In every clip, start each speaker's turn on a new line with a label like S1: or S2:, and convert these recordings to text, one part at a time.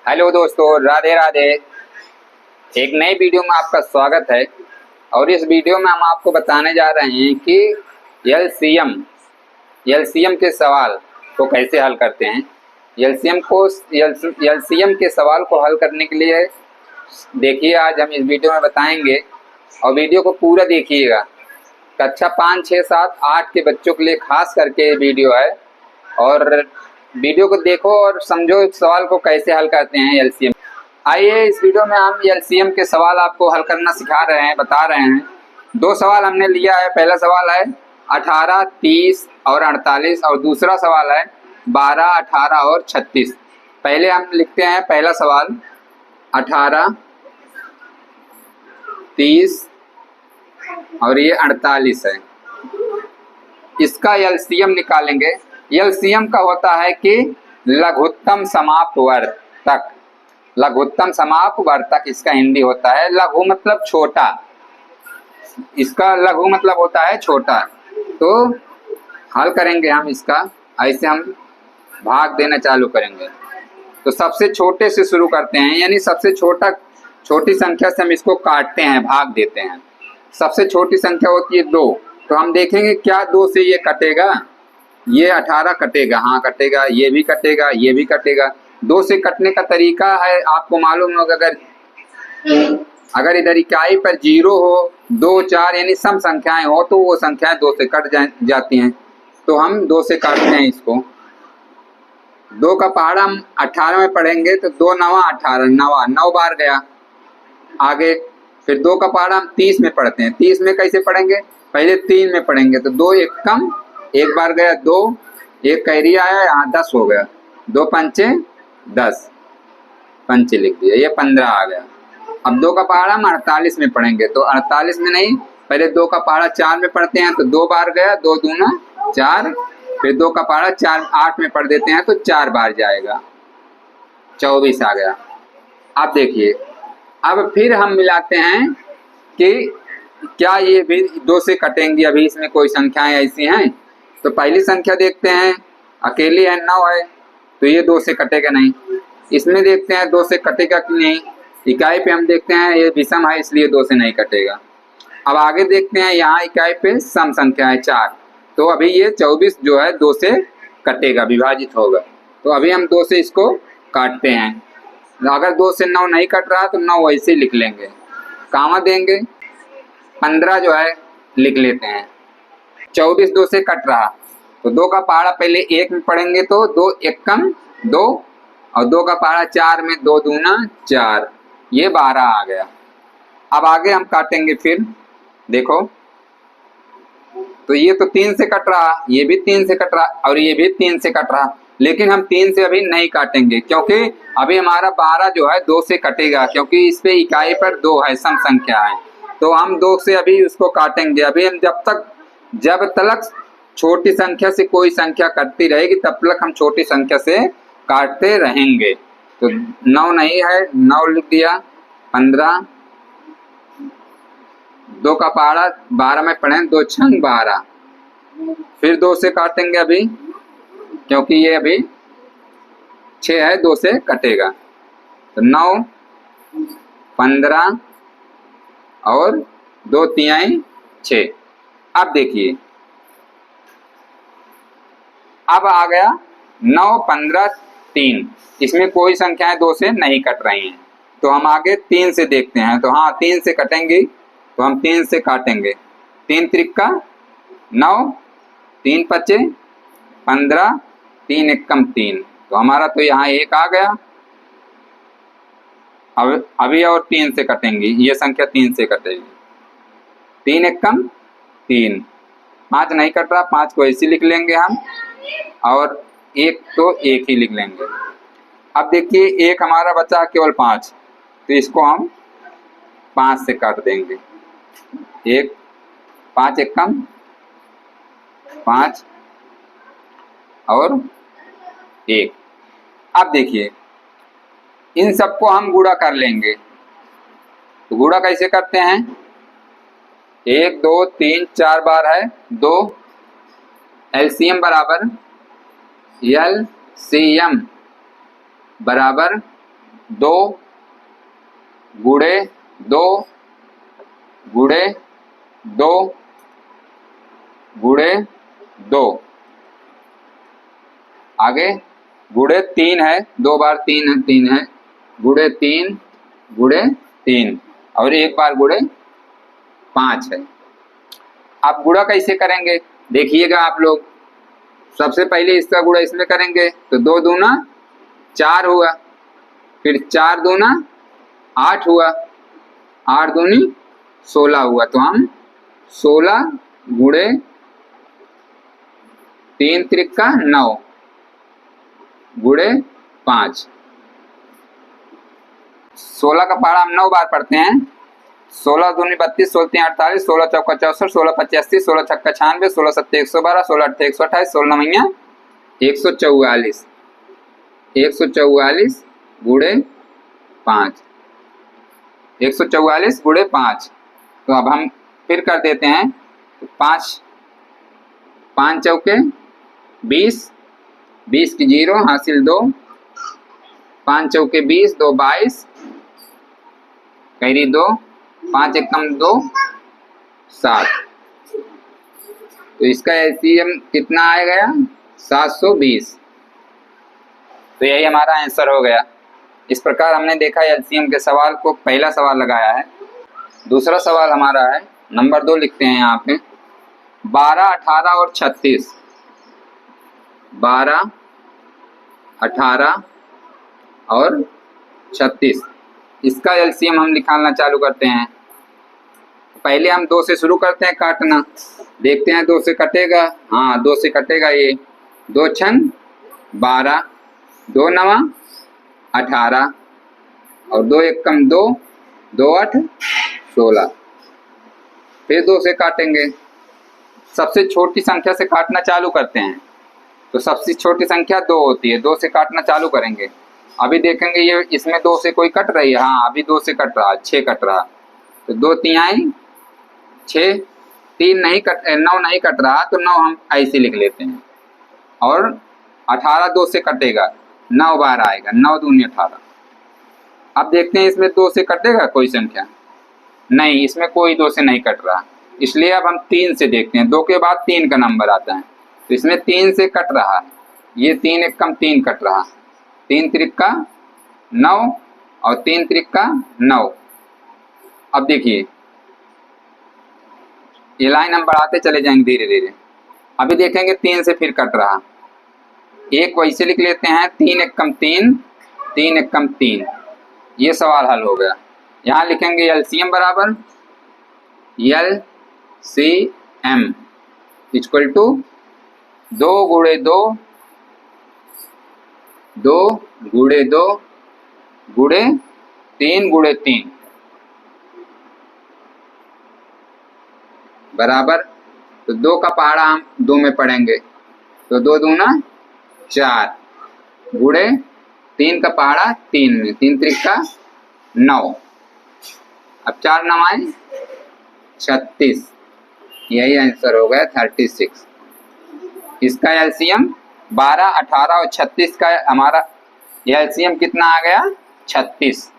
S1: Hello दोस्तों, राधे राधे। एक नई वीडियो में आपका स्वागत है। और इस वीडियो में हम आपको बताने जा रहे हैं कि एलसीएम के सवाल को कैसे हल करते हैं। एलसीएम के सवाल को हल करने के लिए देखिए, आज हम इस वीडियो में बताएंगे और वीडियो को पूरा देखिएगा। कक्षा 5, 6, 7, 8 के बच्चों के लिए खास करके ये वीडियो है। और वीडियो को देखो और समझो इस सवाल को कैसे हल करते हैं एलसीएम। आइए, इस वीडियो में हम एलसीएम के सवाल आपको हल करना सिखा रहे हैं, बता रहे हैं। 2 सवाल हमने लिया है। पहला सवाल है 18, 30 और 48 और दूसरा सवाल है 12, 18 और 36। पहले हम लिखते हैं पहला सवाल 18, 30 और ये 48 है। इसका एलसीएम निकालेंगे। एलसीएम का होता है कि लघुत्तम समापवर्तक। लघुत्तम समापवर्तक इसका हिंदी होता है। लघु मतलब छोटा, इसका लघु मतलब होता है छोटा। तो हल करेंगे हम इसका, ऐसे हम भाग देना चालू करेंगे। तो सबसे छोटे से शुरू करते हैं, यानी सबसे छोटी संख्या से हम इसको काटते हैं, भाग देते हैं। सबसे छोटी संख्या होती है 2। तो हम देखेंगे क्या 2 से ये कटेगा। ये 18 कटेगा, हाँ कटेगा, ये भी कटेगा, ये भी कटेगा। 2 से कटने का तरीका है आपको मालूम होगा। अगर इधर इकाई पर 0 हो, 2, 4 यानी सम संख्याएं हो तो वो संख्याएं 2 से कट जाती हैं। तो हम 2 से काटते हैं इसको। 2 का पहाड़ा हम 18 में पढ़ेंगे तो 2 9 18, 9 बार गया। आगे फिर 2 का पहाड़ा हम 30 में पढ़ते हैं। 30 में कैसे पढ़ेंगे, पहले 3 में पढ़ेंगे तो 2 एक कम, 1 बार गया 2, 1 कैरी आया, यहाँ 10 हो गया। 2 पंचे 10, पंचे लिख दिया, ये 15 आ गया। अब 2 का पहाड़ा हम 48 में पढ़ेंगे तो 48 में नहीं, पहले 2 का पहाड़ा 4 में पढ़ते हैं तो 2 बार गया, 2 दूना 4। फिर 2 का पहाड़ा 4 8 में पढ़ देते हैं तो 4 बार जाएगा, 24 आ गया। अब देखिए, अब फिर हम मिलाते हैं कि क्या ये भी 2 से कटेंगी। अभी इसमें कोई संख्याएं ऐसी हैं तो पहली संख्या देखते हैं, अकेली है 9 है तो ये 2 से कटेगा नहीं। इसमें देखते हैं 2 से कटेगा कि नहीं। इकाई पे हम देखते हैं ये विषम है इसलिए 2 से नहीं कटेगा। अब आगे देखते हैं, यहाँ इकाई पे सम संख्या है 4, तो अभी ये 24 जो है 2 से कटेगा, विभाजित होगा। तो अभी हम 2 से इसको काटते हैं। अगर 2 से 9 नहीं कट रहा तो 9 वैसे लिख लेंगे, कामा देंगे। 15 जो है लिख लेते हैं। 24 2 से कट रहा तो 2 का पहाड़ा पहले 1 में पढ़ेंगे तो 2 1 कम 2 और 2 का पहाड़ा 4 में, 2 दूना 4, ये 12 आ गया। अब आगे हम काटेंगे फिर, देखो तो ये तो 3 से कट रहा, ये भी 3 से कट रहा और ये भी 3 से कट रहा। लेकिन हम 3 से अभी नहीं काटेंगे क्योंकि अभी हमारा 12 जो है 2 से कटेगा, क्योंकि इस पे इकाई पर 2 है, सम संख्या है। तो हम 2 से अभी उसको काटेंगे। अभी हम जब तक छोटी संख्या से कोई संख्या कटती रहेगी तब तक हम छोटी संख्या से काटते रहेंगे। तो 9 नहीं है, 9 लिख दिया। 15, 2 का पहाड़ा 12 में पढ़े, 2 छंग 12। फिर 2 से काटेंगे अभी, क्योंकि ये अभी 6 है, 2 से कटेगा। तो 9, 15 और 2 तिहाई 6। अब देखिए, अब आ गया 9, 15, 3। इसमें कोई संख्याएं 2 से नहीं कट रही हैं तो हम आगे 3 से देखते हैं। तो हाँ, 3 से कटेंगे तो हम 3 से काटेंगे। 3 त्रिका 9, 3 पचे 15, 3 एकम 3, तो हमारा तो यहाँ 1 आ गया। अब अभी और 3 से कटेंगी, ये संख्या 3 से कटेगी। 3 एकम 3, 5 नहीं कट रहा, 5 को ऐसे लिख लेंगे हम, और 1 तो 1 ही लिख लेंगे। अब देखिए 1 हमारा बचा केवल 5, तो इसको हम 5 से काट देंगे। 1 5 एकम 5 और 1। अब देखिए, इन सबको हम गुणा कर लेंगे। तो गुणा कैसे करते हैं, 1 2 3 4 बार है 2। एलसीएम बराबर एलसीएम बराबर 2 गुणे 2 गुणे 2 गुणे 2, आगे गुणे 3 है, 2 बार 3 है, 3 है, गुणे 3 गुणे 3 और एक बार गुणे 5 है। आप गुणा कैसे करेंगे देखिएगा आप लोग। सबसे पहले इसका गुणा इसमें करेंगे तो 2 दूना 4 हुआ, फिर 4 दूना 8 हुआ, 8 दूनी 16 हुआ। तो हम 16 गुणे 3 त्रिका 9 गुणे 5, 16 का पहाड़ा हम 9 बार पढ़ते हैं। 16 दूनी 32, 16 तीन 48, 16 चौका 64, 16 85, 16 छक्का 96, 16 सत्ते 112, 16 अट्ठे 128, 16 नवैया 144, 144 गुणे 5, 144 गुणे 5। तो अब हम फिर कर देते हैं, 5 5 चौके 20, 20 की 0 हासिल 2, 5 चौके 20, 2 22, कैरी 2, 5 एकम 2 7। तो इसका एलसीएम कितना आ गया 720। तो यही हमारा आंसर हो गया। इस प्रकार हमने देखा एलसीएम के सवाल को, पहला सवाल लगाया है। दूसरा सवाल हमारा है नंबर 2, लिखते हैं यहाँ पे 12, 18 और 36, 12, 18 और 36, इसका एलसीएम हम निकालना चालू करते हैं। पहले हम 2 से शुरू करते हैं काटना, देखते हैं 2 से कटेगा। हाँ 2 से कटेगा। ये 2 छंग 12, 2 नवा 18 और 2 एकम 2, 2 8 16। फिर 2 से काटेंगे, सबसे छोटी संख्या से काटना चालू करते हैं। तो सबसे छोटी संख्या 2 होती है, 2 से काटना चालू करेंगे। अभी देखेंगे ये इसमें 2 से कोई कट रही है। हाँ अभी 2 से कट रहा, 6 कट रहा। तो 2 तिहाई 6, 3 नहीं कट, 9 नहीं कट रहा, तो 9 हम ऐसे लिख लेते हैं। और 18 2 से कटेगा, 9 बार आएगा, 9 दूनी 18। अब देखते हैं इसमें 2 से कटेगा कोई संख्या, नहीं इसमें कोई 2 से नहीं कट रहा, इसलिए अब हम 3 से देखते हैं। 2 के बाद 3 का नंबर आता है, तो इसमें 3 से कट रहा है। ये 3 एकम 3 कट रहा, 3 त्रिका 9 और 3 त्रिका 9। अब देखिए ये लाइन हम बढ़ाते चले जाएंगे धीरे धीरे। अभी देखेंगे 3 से फिर कट रहा, एक वैसे लिख लेते हैं 3 एकम 3, 3 एकम 3। ये सवाल हल हो गया। यहाँ लिखेंगे एलसीएम बराबर LCM इक्वल टू 2 गुणे 2, 2 गुणे 2 गुणे 3 गुणे 3 बराबर। तो 2 का पहाड़ा हम 2 में पढ़ेंगे, तो 2 दूना 4 गुणे 3 का पहाड़ा 3 में, 3 त्रिका 9। अब 4 9 36, यही आंसर हो गया 36। इसका एलसीएम 12, 18 और 36 का हमारा एलसीएम कितना आ गया 36।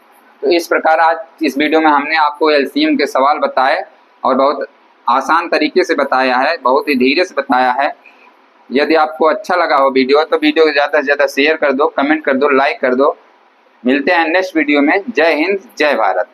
S1: तो इस प्रकार आज इस वीडियो में हमने आपको एलसीएम के सवाल बताए और बहुत आसान तरीके से बताया है, बहुत ही धीरे से बताया है। यदि आपको अच्छा लगा हो वीडियो तो वीडियो को ज़्यादा से ज़्यादा शेयर कर दो, कमेंट कर दो, लाइक कर दो। मिलते हैं नेक्स्ट वीडियो में। जय हिंद, जय भारत।